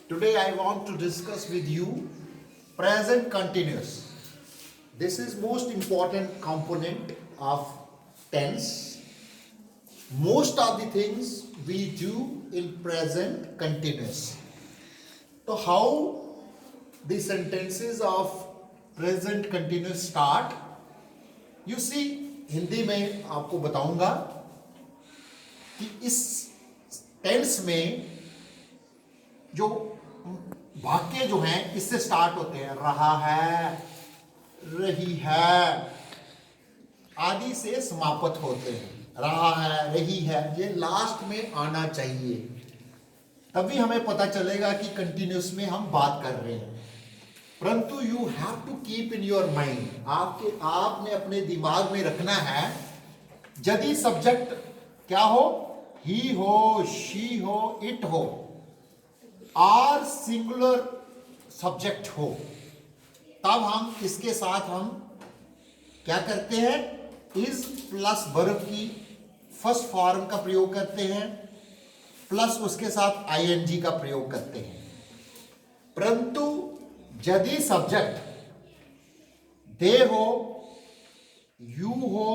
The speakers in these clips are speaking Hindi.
Today I want to discuss with you present continuous. This is most important component of tense. Most of the things we do in present continuous. So how the sentences of present continuous start? You see, Hindi में आपको बताऊंगा कि इस टेंस में जो वाक्य जो हैं इससे स्टार्ट होते हैं, रहा है, रही है आदि से समाप्त होते हैं। रहा है, रही है, ये लास्ट में आना चाहिए, तभी हमें पता चलेगा कि कंटिन्यूस में हम बात कर रहे हैं। परंतु you have to keep in your mind, आपने अपने दिमाग में रखना है, यदि सब्जेक्ट क्या हो, ही हो, शी हो, इट हो, और सिंगुलर सब्जेक्ट हो, तब हम इसके साथ हम क्या करते हैं, इज प्लस वर्ब की फर्स्ट फॉर्म का प्रयोग करते हैं, प्लस उसके साथ आईएनजी का प्रयोग करते हैं। परंतु यदि सब्जेक्ट दे हो, यू हो,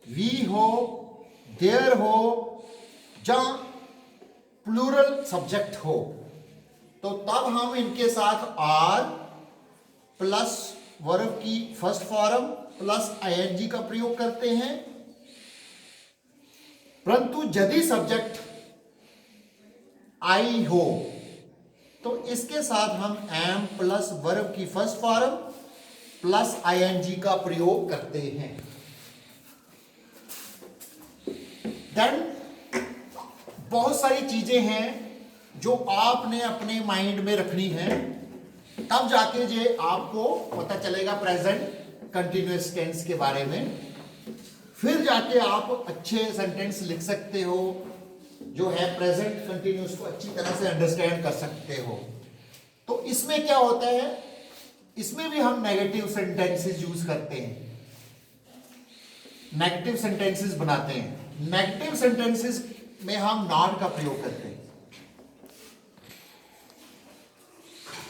वी हो, देयर हो, या प्लूरल सब्जेक्ट हो, तो तब हम इनके साथ आर प्लस वर्ब की फर्स्ट फॉर्म प्लस आईएनजी का प्रयोग करते हैं। परंतु यदि सब्जेक्ट आई हो तो इसके साथ हम एम प्लस वर्ब की फर्स्ट फॉर्म प्लस आईएनजी का प्रयोग करते हैं। देन बहुत सारी चीजें हैं जो आपने अपने माइंड में रखनी है, तब जाके जे आपको पता चलेगा प्रेजेंट कंटिन्यूअस टेंस के बारे में। फिर जाके आप अच्छे सेंटेंस लिख सकते हो, जो है प्रेजेंट कंटिन्यूअस को अच्छी तरह से अंडरस्टैंड कर सकते हो। तो इसमें क्या होता है, इसमें भी हम नेगेटिव सेंटेंसेस यूज करते हैं, नेगेटिव सेंटेंसेस बनाते हैं। नेगेटिव सेंटेंसेस में हम नॉट का प्रयोग करते हैं,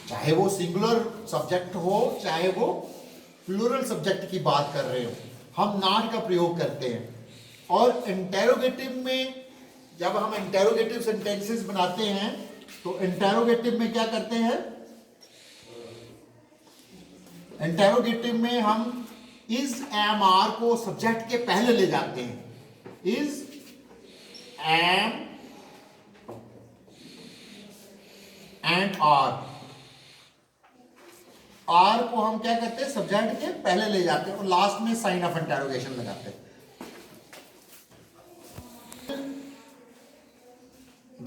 चाहे वो सिंगुलर सब्जेक्ट हो, चाहे वो प्लूरल सब्जेक्ट की बात कर रहे हो, हम नॉट का प्रयोग करते हैं। और इंटेरोगेटिव में जब हम इंटेरोगेटिव सेंटेंसेस बनाते हैं तो इंटेरोगेटिव में क्या करते हैं, इंटेरोगेटिव में हम इज एम आर को सब्जेक्ट के पहले ले जाते हैं। इज एम एंड आर को हम क्या करते हैं, सब्जेक्ट के पहले ले जाते हैं और लास्ट में साइन ऑफ इंटेरोगेशन लगाते हैं।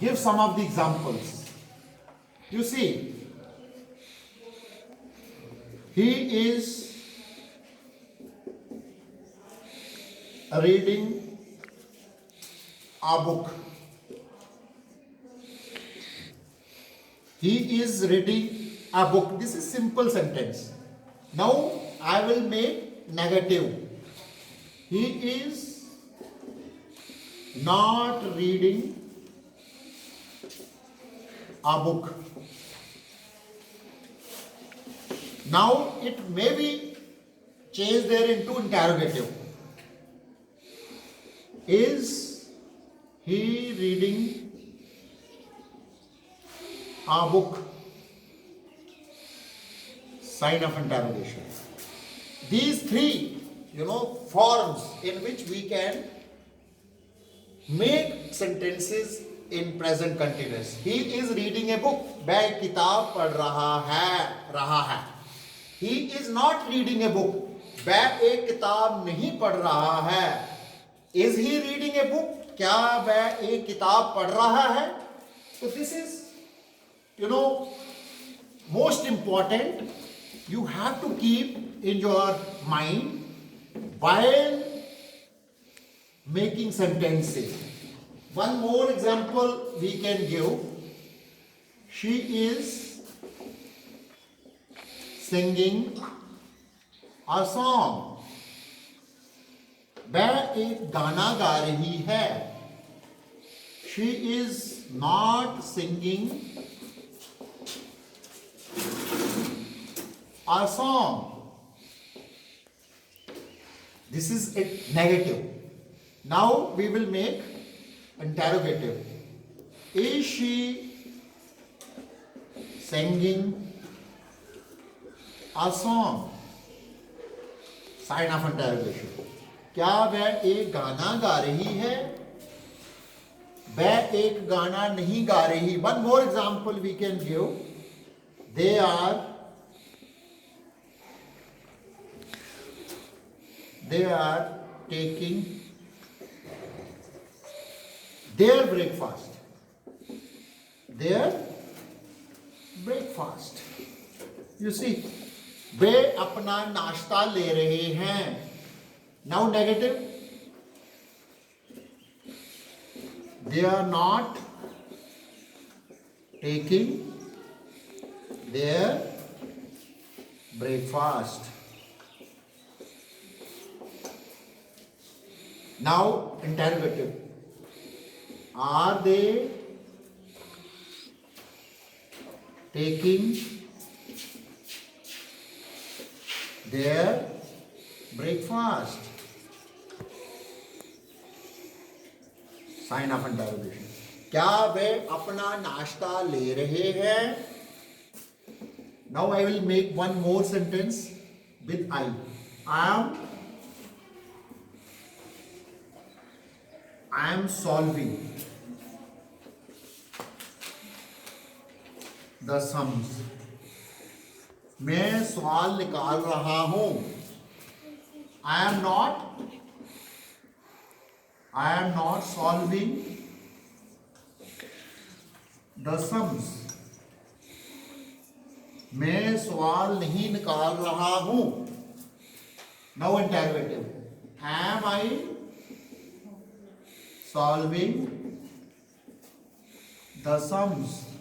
Give some of the examples. You see, he is reading a book. He is reading a book. This is simple sentence. Now I will make negative. He is not reading a book. Now it may be changed there into interrogative. Is he reading a book? Sign of interrogation. These three, forms in which we can make sentences in present continuous. He is reading a book. वह किताब पढ़ रहा है। He is not reading a book. वह एक किताब नहीं पढ़ रहा है। Is he reading a book? क्या वह एक किताब पढ़ रहा है? So this is, most important. You have to keep in your mind while making sentences. One more example we can give. She is singing a song. वह एक गाना गा रही है। She is not singing a song. This is it negative. Now we will make interrogative. Is she singing a song? Sign of interrogation. क्या वह एक गाना गा रही है? वह एक गाना नहीं गा रही. One more example we can give. They are taking their breakfast. Their breakfast. You see, वे अपना नाश्ता ले रहे हैं. Now negative. They are not taking their breakfast. Now interrogative. Are they taking their breakfast? Sign of interrogation. क्या वे अपना नाश्ता ले रहे हैं? Now I will make one more sentence with I. I am solving the sums. मैं सवाल निकाल रहा हूं. I am not solving the sums. मैं सवाल नहीं निकाल रहा हूं. Now interrogative. Am I solving the sums?